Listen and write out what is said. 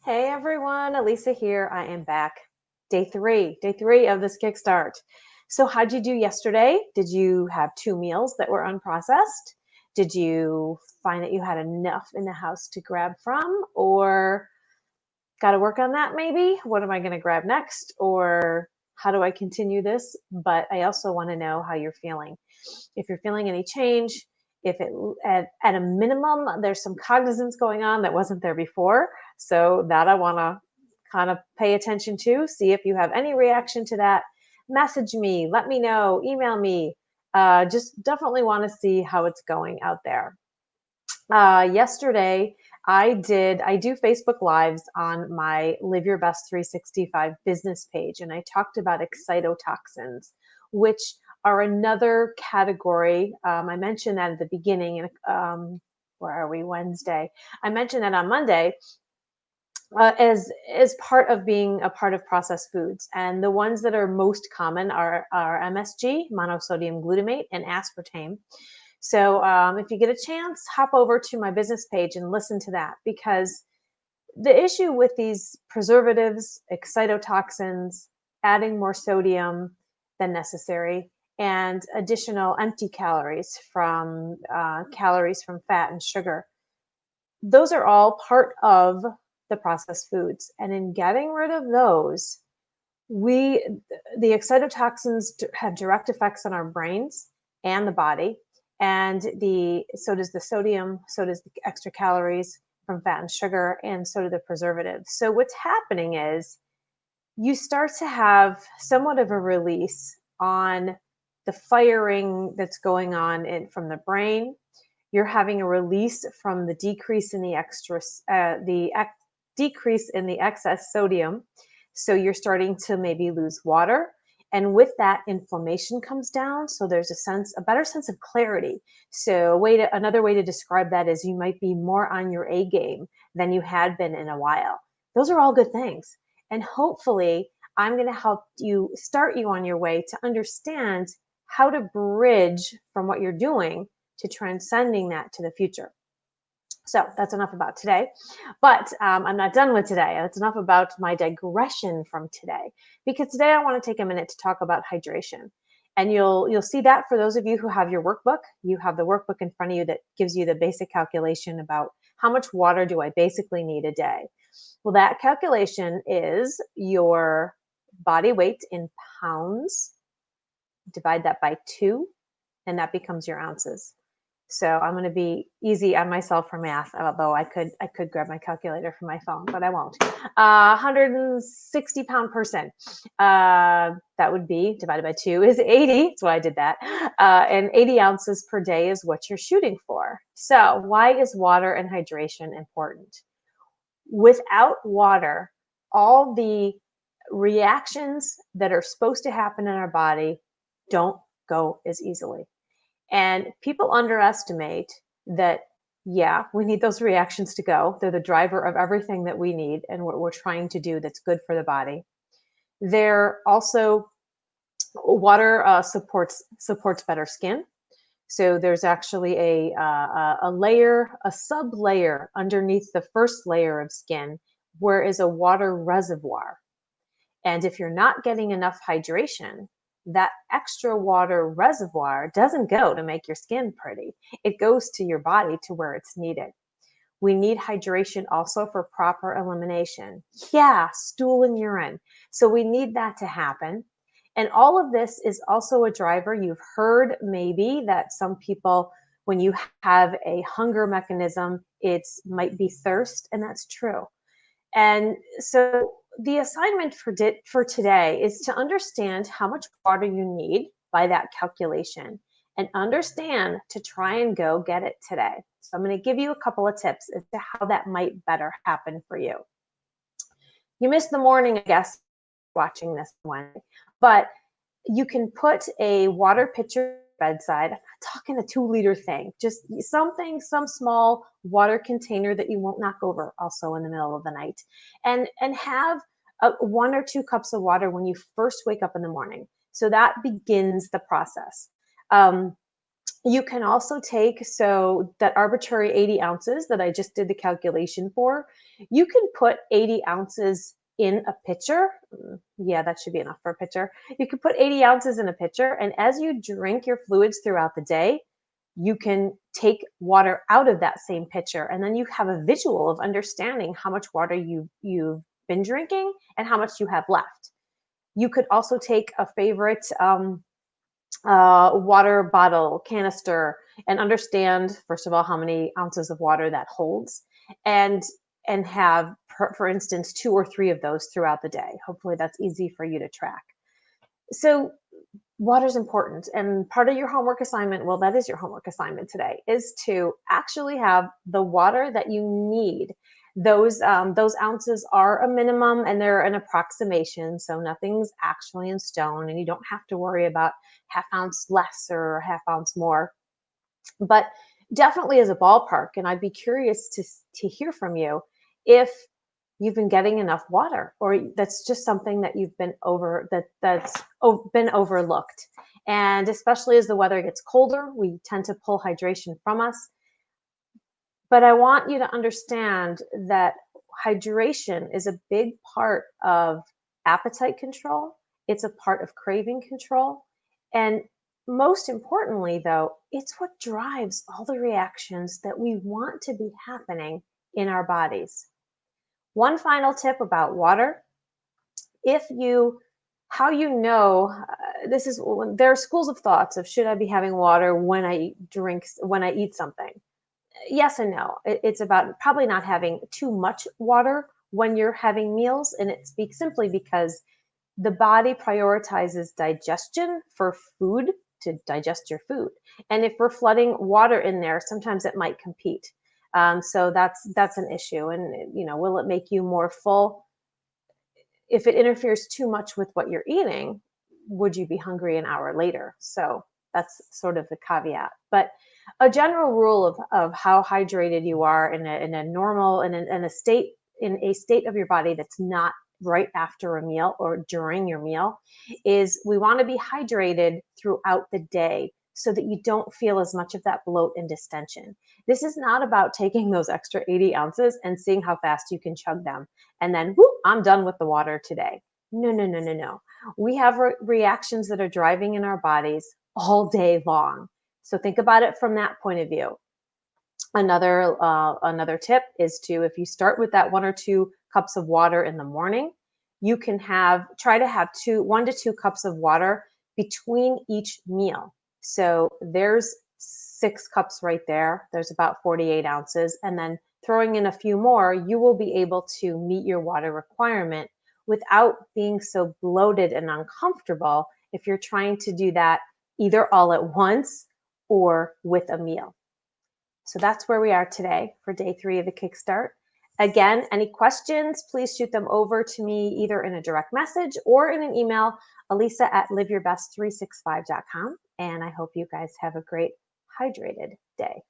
Hey everyone, Elisa here. I am back. Day three of this Kickstart. So, how'd you do yesterday? Did you have two meals that were unprocessed? Did you find that you had enough in the house to grab from? Or got to work on that maybe? What am I going to grab next? Or how do I continue this? But I also want to know how you're feeling. If you're feeling any change, if it at a minimum there's some cognizance going on that wasn't there before, so that I want to kind of pay attention to, see if you have any reaction to that. Message me, let me know, email me. Just definitely want to see how it's going out there. Yesterday, I do Facebook Lives on my Live Your Best 365 business page, and I talked about excitotoxins, which are another category. I mentioned that at the beginning, and where are we? Wednesday. I mentioned that on Monday as part of being a part of processed foods, and the ones that are most common are MSG, monosodium glutamate, and aspartame. So if you get a chance, hop over to my business page and listen to that, because the issue with these preservatives, excitotoxins, adding more sodium than necessary, and additional empty calories from fat and sugar, those are all part of the processed foods. And in getting rid of those, we the excitotoxins have direct effects on our brains and the body, and the so does the sodium, so does the extra calories from fat and sugar, and so do the preservatives. So what's happening is you start to have somewhat of a release on the firing that's going on from the brain. You're having a release from the decrease in the decrease in the excess sodium. So you're starting to maybe lose water. And with that, inflammation comes down. So there's a better sense of clarity. So another way to describe that is you might be more on your A game than you had been in a while. Those are all good things. And hopefully I'm going to help start you on your way to understand how to bridge from what you're doing to transcending that to the future. So that's enough about today, but I'm not done with today. That's enough about my digression from today, because today I want to take a minute to talk about hydration. And you'll see that for those of you who have your workbook, you have the workbook in front of you that gives you the basic calculation about how much water do I basically need a day. Well, that calculation is your body weight in pounds, divide that by 2, and that becomes your ounces. So I'm going to be easy on myself for math, although I could grab my calculator from my phone, but I won't. 160-pound person. That would be divided by 2 is 80. That's why I did that. And 80 ounces per day is what you're shooting for. So why is water and hydration important? Without water, all the reactions that are supposed to happen in our body don't go as easily. And people underestimate that, yeah, we need those reactions to go. They're the driver of everything that we need and what we're trying to do that's good for the body. They're also, water supports better skin. So there's actually a sub-layer underneath the first layer of skin, where is a water reservoir. And if you're not getting enough hydration, that extra water reservoir doesn't go to make your skin pretty. It goes to your body to where it's needed. We need hydration also for proper elimination. Yeah, stool and urine. So we need that to happen. And all of this is also a driver. You've heard maybe that some people, when you have a hunger mechanism, it might be thirst, and that's true. And so the assignment for today is to understand how much water you need by that calculation, and understand to try and go get it today. So I'm going to give you a couple of tips as to how that might better happen for you. You missed the morning, I guess, watching this one, but you can put a water pitcher bedside. I'm not talking a 2-liter thing, just some small water container that you won't knock over also in the middle of the night, and have 1 or 2 cups of water when you first wake up in the morning. So that begins the process. You can also take, so that arbitrary 80 ounces that I just did the calculation for, you can put 80 ounces in a pitcher. Yeah, that should be enough for a pitcher. You can put 80 ounces in a pitcher, and as you drink your fluids throughout the day, you can take water out of that same pitcher, and then you have a visual of understanding how much water you've been drinking and how much you have left. You could also take a favorite water bottle, canister, and understand, first of all, how many ounces of water that holds, and have, for instance, 2 or 3 of those throughout the day. Hopefully, that's easy for you to track. So, water's important, and part of your homework assignment, well, that is your homework assignment today, is to actually have the water that you need. Those ounces are a minimum and they're an approximation, so nothing's actually in stone, and you don't have to worry about half ounce less or half ounce more. But definitely as a ballpark, and I'd be curious to hear from you if you've been getting enough water, or that's just something that you've been been overlooked. And especially as the weather gets colder, we tend to pull hydration from us. But I want you to understand that hydration is a big part of appetite control. It's a part of craving control. And most importantly, though, it's what drives all the reactions that we want to be happening in our bodies. One final tip about water: if you how you know this is there are schools of thoughts of, should I be having water when I eat something? Yes and no. It's about probably not having too much water when you're having meals, and it speaks simply because the body prioritizes digestion for food, to digest your food. And if we're flooding water in there, sometimes it might compete. So that's an issue. And will it make you more full? If it interferes too much with what you're eating, would you be hungry an hour later? So that's sort of the caveat. But a general rule of how hydrated you are in a normal, in a state of your body that's not right after a meal or during your meal, is we want to be hydrated throughout the day so that you don't feel as much of that bloat and distension. This is not about taking those extra 80 ounces and seeing how fast you can chug them and then, whoop, I'm done with the water today. No, no, no, no, no. We have reactions that are driving in our bodies all day long. So think about it from that point of view. Another tip is to, if you start with that 1 or 2 cups of water in the morning, you can try to have 1 to 2 cups of water between each meal. So there's 6 cups right there. There's about 48 ounces. And then throwing in a few more, you will be able to meet your water requirement without being so bloated and uncomfortable if you're trying to do that either all at once or with a meal. So that's where we are today for day 3 of the Kickstart. Again, any questions, please shoot them over to me either in a direct message or in an email, Alisa@liveyourbest365.com. And I hope you guys have a great hydrated day.